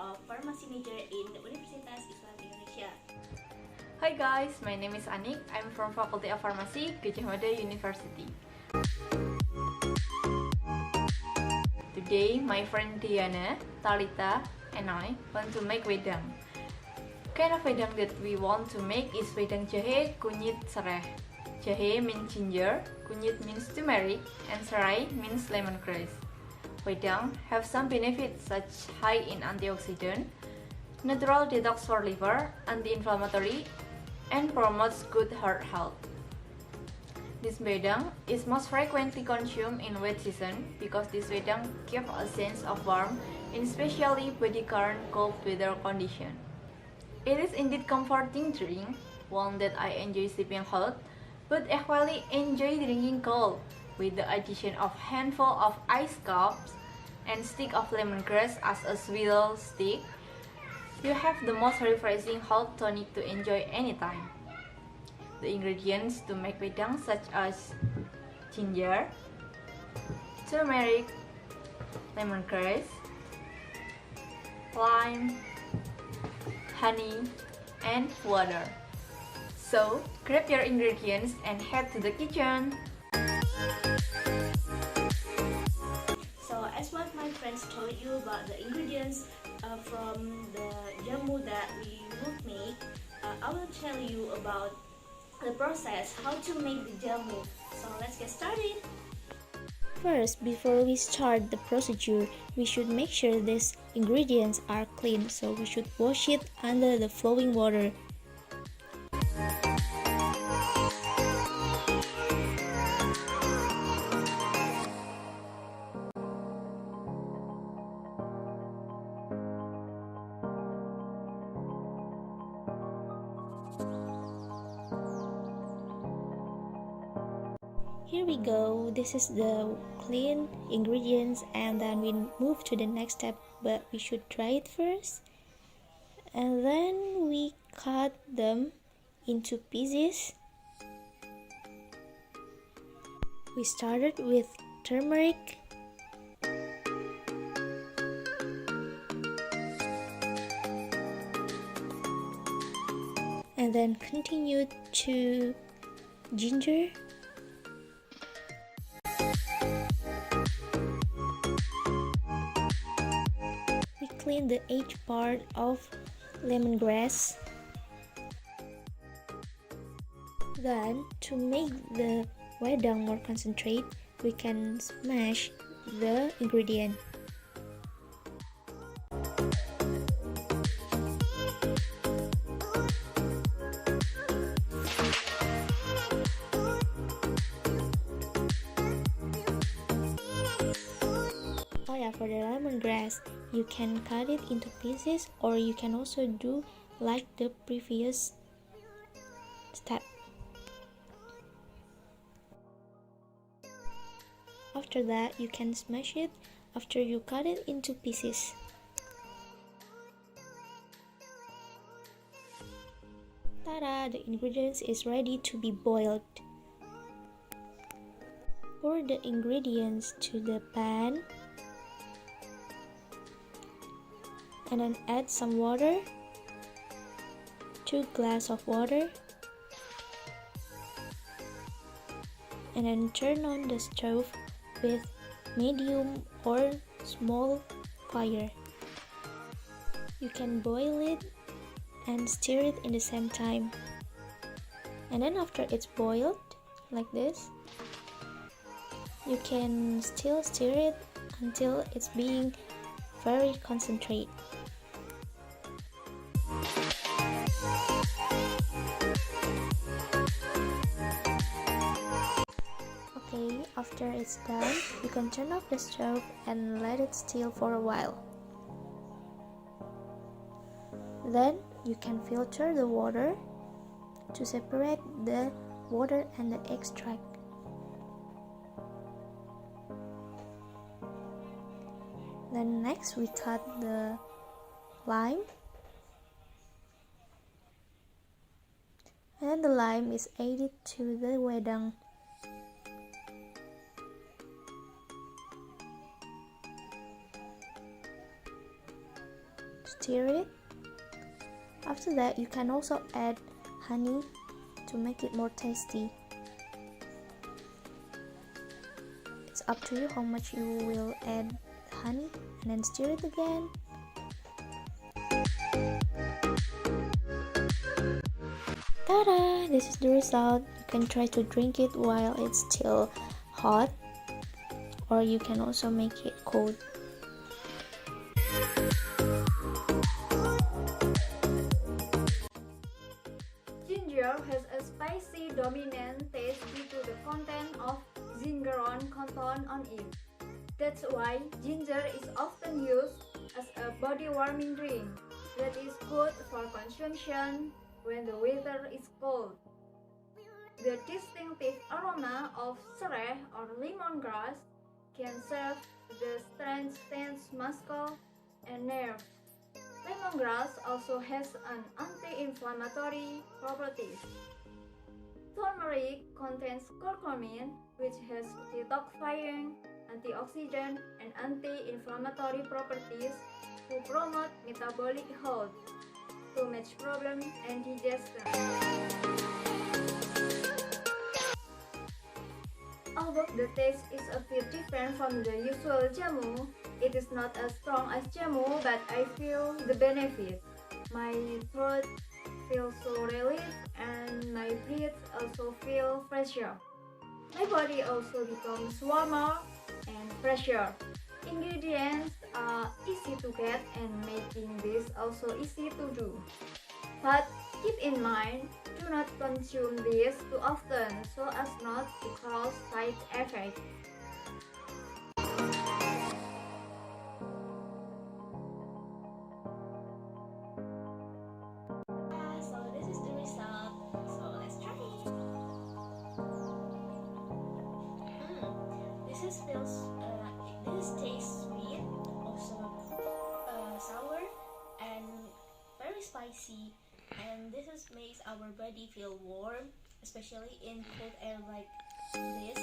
of Pharmacy major in Universitas Islam Indonesia. Hi guys, my name is Anik. I'm from Faculty of Pharmacy, Gadjah Mada University. Today, my friend Diana, Talitha, and I want to make wedang. Kind of wedang that we want to make is wedang jahe, kunyit, sereh. Jahe means ginger, kunyit means turmeric, and sereh means lemongrass. Wedang have some benefits such high in antioxidant, natural detox for liver, anti-inflammatory, and promotes good heart health. This wedang is most frequently consumed in wet season because this wedang gives a sense of warmth in especially body current cold weather condition. It is indeed comforting drink, one that I enjoy sipping hot, but equally enjoy drinking cold, with the addition of handful of ice cubes and stick of lemongrass as a swivel stick. You have the most refreshing hot tonic to enjoy anytime. The ingredients to make wedang such as ginger, turmeric, lemongrass, lime, honey, and water. So, grab your ingredients and head to the kitchen. So as what my friends told you about the ingredients from the jamu that we would make, I will tell you about the process, how to make the jamu. So let's get started. First, before we start the procedure, we should make sure these ingredients are clean, so we should wash it under the flowing water. Here we go, this is the clean ingredients, and then we move to the next step, but we should dry it first. And then we cut them into pieces. We started with turmeric, and then continued to ginger, clean the edge part of lemongrass. Then, to make the wedang more concentrate, we can smash the ingredient. Oh yeah, for the lemongrass, you can cut it into pieces, or you can also do like the previous step. After that, you can smash it after you cut it into pieces. Ta-da! The ingredients is ready to be boiled. Pour the ingredients to the pan and then add some water, 2 glasses of water, and then turn on the stove with medium or small fire. You can boil it and stir it in the same time, and then after it's boiled like this, you can still stir it until it's being very concentrate. Okay, after it's done, you can turn off the stove and let it steam for a while. Then you can filter the water to separate the water and the extract. Then next we cut the lime, and the lime is added to the wedang. stir it. After that, you can also add honey to make it more tasty. It's up to you how much you will add honey, and then stir it again. Ta-da! This is the result. You can try to drink it while it's still hot, or you can also make it cold. Ginger has a spicy dominant taste due to the content of zingeron content on it. That's why ginger is often used as a body warming drink that is good for consumption when the weather is cold. The distinctive aroma of sereh or lemongrass can serve the strengthen muscle and nerves. Lemongrass also has an anti-inflammatory properties. Turmeric contains curcumin, which has detoxifying, antioxidant, and anti-inflammatory properties to promote metabolic health, stomach problems, and digestion. Although the taste is a bit different from the usual jamu, it is not as strong as jamu, but I feel the benefit. My throat feels so relieved and my breath also feel fresher. My body also becomes warmer and fresher. Ingredients are easy to get and making this also easy to do. But keep in mind, do not consume this too often so as not to cause side effects. So this is the result. So let's try it. This tastes sweet, also sour, and very spicy. And this makes our body feel warm, especially in cold air like this.